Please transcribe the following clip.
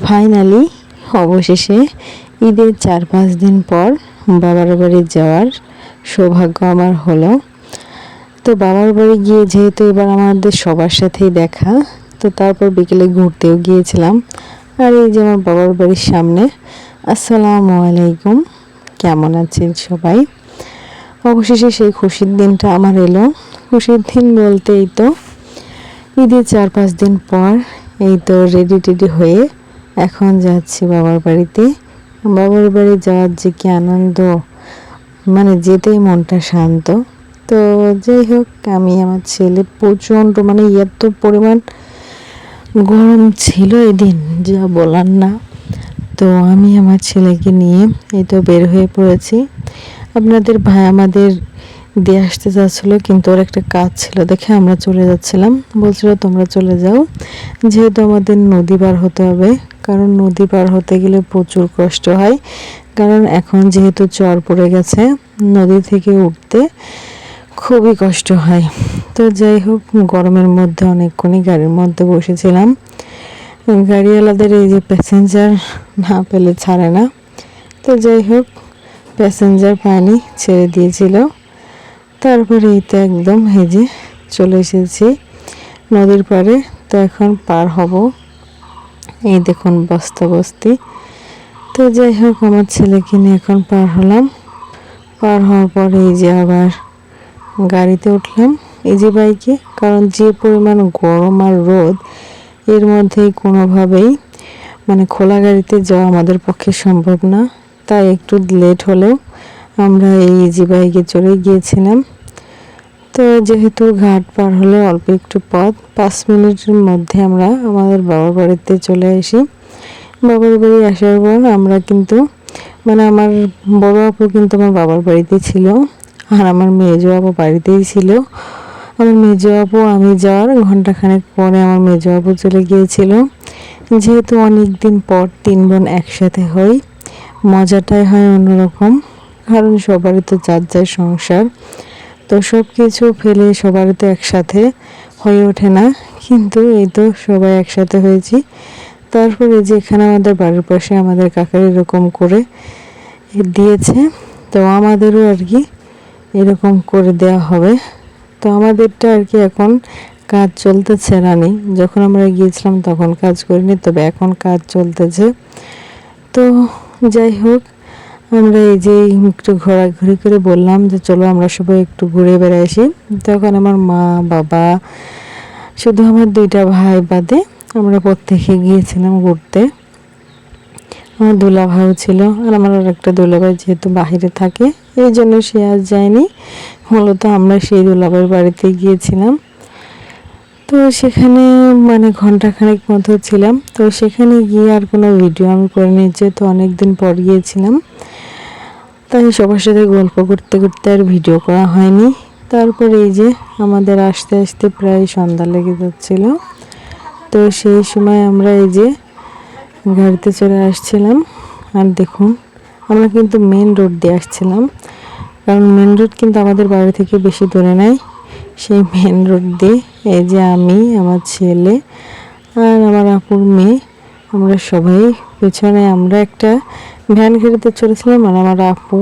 Finally অবশেষে ঈদের 4-5 দিন পর বাবার বাড়ি যাওয়ার সৌভাগ্য আমার হলো। তো বাবার বাড়ি গিয়ে যেহেতু এবার আমাদের সবার সাথেই দেখা, তো তারপর বিকেলে ঘুরতেও গিয়েছিলাম। আর এই যে আমার বাবার বাড়ির সামনে। আসসালামু আলাইকুম, কেমন আছেন সবাই? অবশেষে সেই খুশির দিনটা আমার এলো। খুশির দিন বলতে এই তো ঈদের 4-5 দিন পর এই তো রেডি টেডি হয়ে এখন যাচ্ছি বাবার বাড়িতে। বাবার বাড়ি যাওয়ার যে কি আনন্দ, মানে যেতেই মনটা শান্ত। তো যাই হোক, আমি আমার ছেলে প্রচণ্ড মানে এত পরিমাণ গরম ছিল এদিন যা বলার না। তো আমি আমার ছেলেকে নিয়ে এই তো বের হয়ে পড়েছি। আপনাদের ভাই আমাদের দিয়ে আসতে চাচ্ছিলো, কিন্তু ওর একটা কাজ ছিল দেখে আমরা চলে যাচ্ছিলাম। বলছিল তোমরা চলে যাও, যেহেতু আমাদের নদী পার হতে হবে। কারণ নদী পার হতে গেলে প্রচুর কষ্ট হয়, কারণ এখন যেহেতু চর পড়ে গেছে, নদী থেকে উঠতে খুবই কষ্ট হয়। তো যাই হোক, গরমের মধ্যে অনেকক্ষণই গাড়ির মধ্যে বসেছিলাম। গাড়িওয়ালাদের এই যে প্যাসেঞ্জার না পেলে ছাড়ে না। তো যাই হোক, প্যাসেঞ্জার পানি ছেড়ে দিয়েছিল। তারপরে এই তো একদম হেজে চলে এসেছি নদীর পাড়ে। তো এখন পার হব, এই দেখুন বস্তা বস্তি। তো যাই হোক, আমার ছেলেকে নিয়ে এখন পার হলাম। পার হওয়ার পরে এই যে আবার গাড়িতে উঠলাম, এই যে বাইকে। কারণ যে পরিমাণ গরম আর রোদ, এর মধ্যেই কোনোভাবেই মানে খোলা গাড়িতে যাওয়া আমাদের পক্ষে সম্ভব না। তাই একটু লেট হলেও আমরা এই ইজি বাইকে চড়ে গিয়েছিলাম। তো যেহেতু ঘাট পার হলে অল্প একটু পথ, 5 মিনিটের মধ্যে আমরা আমাদের বাবার বাড়িতে চলে আসি। বাবার বাড়ি আসার পর আমরা কিন্তু মানে আমার বড় আপু কিন্তু আমার বাবার বাড়িতে ছিল, আর আমার মেজো আপু বাড়িতেই ছিল। আমার মেজো আপু আমি যাওয়ার ঘন্টাখানেক পরে আমার মেজো আপু চলে গিয়েছিল। যেহেতু অনেক দিন পর 3 বোন একসাথে হই, মজাটাই হয় অন্যরকম। কারণ সবারই তো যার যার সংসার, তো সব কিছু ফেলে সবারই তো একসাথে হয়ে ওঠে না। কিন্তু এই তো সবাই একসাথে হয়েছি। তারপরে যেখানে আমাদের বাড়ির পাশে আমাদের কাকার এরকম করে দিয়েছে, তো আমাদেরও আর কি এরকম করে দেওয়া হবে। তো আমাদেরটা আর কি এখন কাজ চলতেছে রানি। যখন আমরা গিয়েছিলাম তখন কাজ করিনি, তবে এখন কাজ চলতেছে। তো যাই হোক, আমরা এই যে একটু ঘোরাঘুরি করে বললাম যে চলো আমরা সবাই একটু ঘুরে বেড়াই আসি। তখন আমার মা বাবা, শুধু আমার 2টা ভাই বাদে আমরা প্রত্যেকে গিয়েছিলাম ঘুরতে। আমার দুলা ভাইও ছিল, আর আমার আর একটা দুলা ভাই যেহেতু বাহিরে থাকে, এই জন্য সে আজ যায়নি। মূলত আমরা সেই দুলাভাইয়ের বাড়িতে গিয়েছিলাম। তো সেখানে মানে ঘন্টাখানেক মতো ছিলাম। তো সেখানে গিয়ে আর কোনো ভিডিও আমি করিনি, যেহেতু অনেকদিন পর গিয়েছিলাম। তাই সবার সাথে গল্প করতে করতে আর ভিডিও করা হয়নি। তারপরে এই যে আমাদের আসতে আসতে প্রায় সন্ধ্যা লেগে যাচ্ছিল। তো সেই সময় আমরা এই যে গাড়িতে চলে আসছিলাম। আর দেখুন, আমরা কিন্তু মেন রোড দিয়ে আসছিলাম, কারণ মেন রোড কিন্তু আমাদের বাড়ি থেকে বেশি দূরে নাই। সেই মেন রোড দিয়ে এই যে আমি, আমার ছেলে আর আমার আপুর মেয়ে, আমরা সবাই পেছনে আমরা একটা ভ্যান গাড়িতে চড়েছিলাম। আর আমার আপু